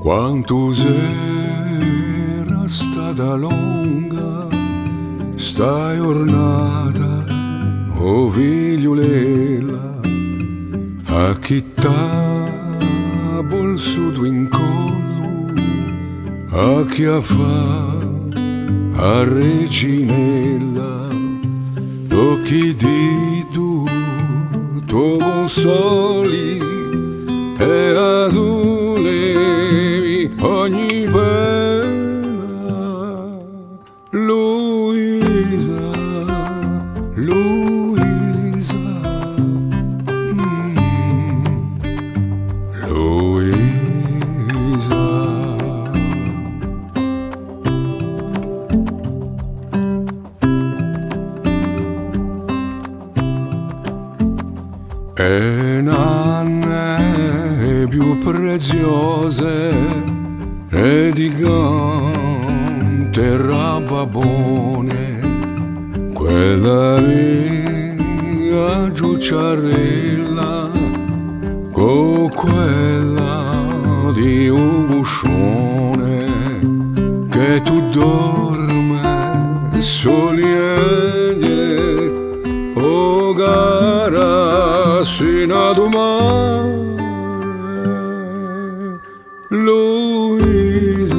Quanto sera stata lunga sta giornata, o figliulela, a chi il suo in collo, a chi fa a reginella, occhi di tu consoli e a tu levi ogni pena. Luisa, Luisa, Luisa. E nanne più preziose e di cante rababone, quella mia giucciarella con quella di un uscione, che tu dorme soliede o gara sino a domani. Luisa,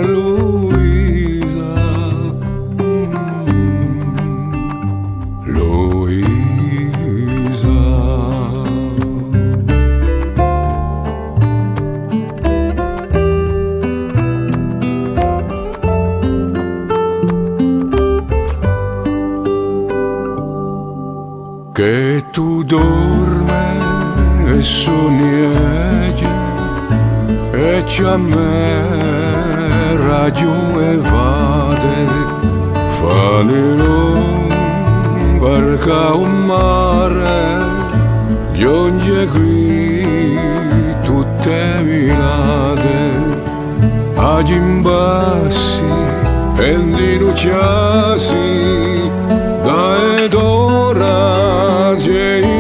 Luisa, Luisa. Che tu dorme e sogni e a me radio e vade, fanno barca un mare, gli ogni qui tutte milate, agli imbassi e di luciasi, da ed ora c'è